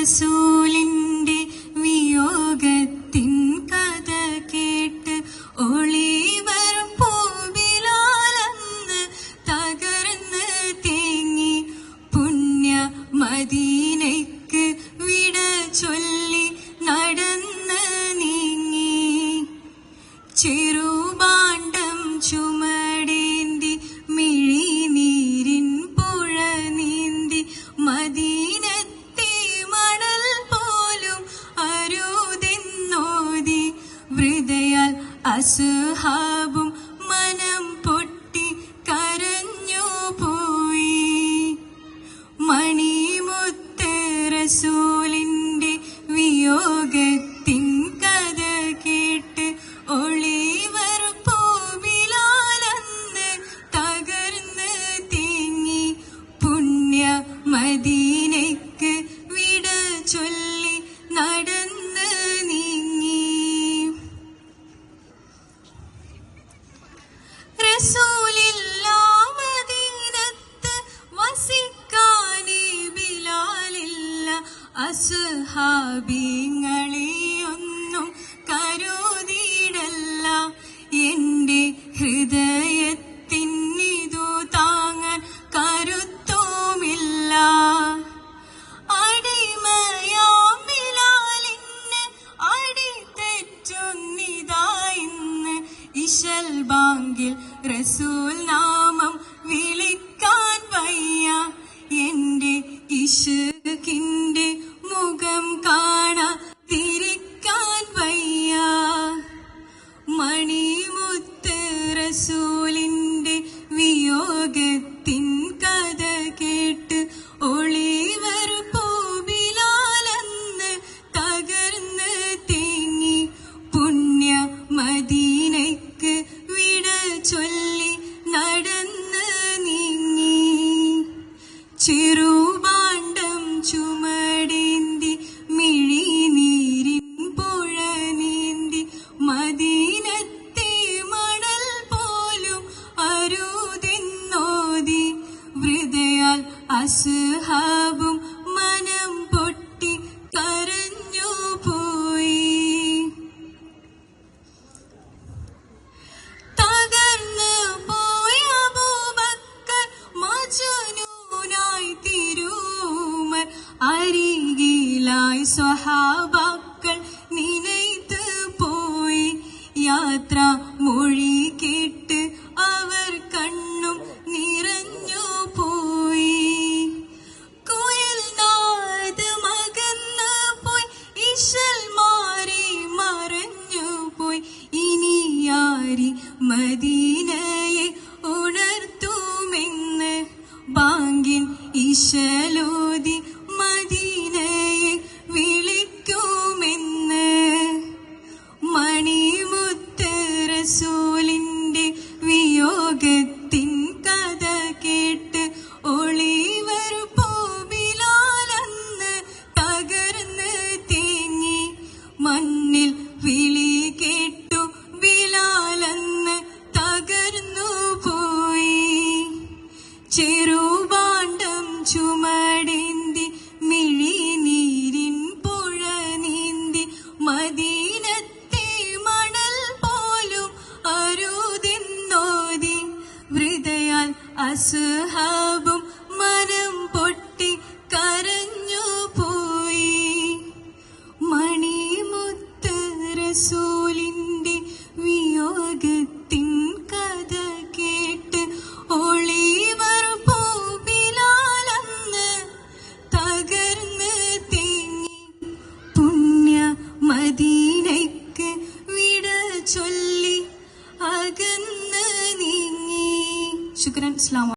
റസൂലിന്റെ വിയോഗത്തിൻ കഥ കേട്ട് ഒളിവർ പൂവിലാലന്ന് തകർന്ന് തേങ്ങി പുണ്യ മദീനയ്ക്ക് വിട ചൊല്ലി നടന്ന് നീങ്ങി. ചെറുപാണ്ഡം ചുമടേന്തി മിഴിനീരിൻ പുഴ നീന്തി മദീനത്തെ മണൽ പോലും അരുതെന്നോതി വൃതയാൽ അസ്ഹാബും മനം പൊട്ടി കരഞ്ഞു പോയി. മണിമുത്ത് റസൂലിന്റെ വിയോഗത്തിൻ കഥ കേട്ട് ഒളിവർ പൂവിലാലന്ന് തകർന്ന് തേങ്ങി പുണ്യ മദീനയ്ക്ക് വിട ചൊല്ലി നടന്ന് നീങ്ങി. റസൂലില്ലാ മദീനത്ത് വസിക്കാനേ ബിലാലില്ല. അസ്ഹാബിങ്ങളെയൊന്നും കരുതിയിടല്ല. എന്റെ ഹൃദയത്തിനിതു താങ്ങാൻ കരുത്തുമില്ല. അടിമയാം ബിലാലിന് അടിതെറ്റുന്നിതാ ഇന്ന്. ഇശൽ ബാങ്കിൽ റസൂൽ നാമം വിളിക്കാൻ വയ്യ. എന്റെ ഇഷ്കിന്റെ മുഖം കാണാതിരിക്കാൻ വയ്യ. മണിമുത്ത് റസൂലിന്റെ വിയോഗത്തിൻ കഥ കേട്ട് ഒളിവർ പൂവിലാലന്ന് തകർന്ന് തേങ്ങി പുണ്യ മദീനയ്ക്ക് വിട ചൊല്ലി നടന്ന് നീങ്ങി. ചെറുപാണ്ഡം ചുമടേന്തി മിഴിനീരിൻ പുഴ നീന്തി മദീനത്തെ മണൽ പോലും അരുതെന്നോതി വൃതയാൽ അസ്ഹാബും മനം പൊട്ടി കരഞ്ഞു പോയി. തകർന്ന് പോയ അബൂബക്കർ മജ്നൂനായി തിരൂമർ. അരികിലായി സ്വഹാബാക്കൾ നിനൈത്ത് പോയി. യാത്ര മൊഴി കേട്ട് അവർ കണ്ണും നിറഞ്ഞു പോയി. കുയിൽ നാദ് മകന്നു പോയി. ഇശൽ മാറി മറഞ്ഞു പോയി. ഇനിയാരി മദീനയെ ഉണർത്തുമെന്ന് ബാങ്കിൻ ഇശലോതി മദീനയെ വിളിക്കുമെന്ന്. മണിമുത്ത് റസൂലിന്റെ വിയോഗത്തിൻ കഥ കേട്ട് ഒളിവർ പൂവിലാലന്ന് തകർന്ന് തേങ്ങി മണ്ണിൽ വിളി കേട്ടു ബിലാലന്ന് തകർന്നു പോയി. ചെറുപാണ്ഡം ചുമടേന്തി മിഴിനീരിൻ പുഴ നീന്തി മദീനത്തെ മണൽ പോലും അരുതെന്നോതി വൃതയാൽ അസ്ഹാബും മനം പൊട്ടി കരഞ്ഞു പോയി. മണിമുത്ത് റസൂലിന്റെ വിയോഗത്തിൻ കഥ കേട്ട് ഒളിവർ പൂവിലാലന്ന് തകർന്ന് തേങ്ങി പുണ്യ മദീനയ്ക്ക് വിട ചൊല്ലി അകന്ന് നീങ്ങി. ശുക്രൻ. അസ്സലാമു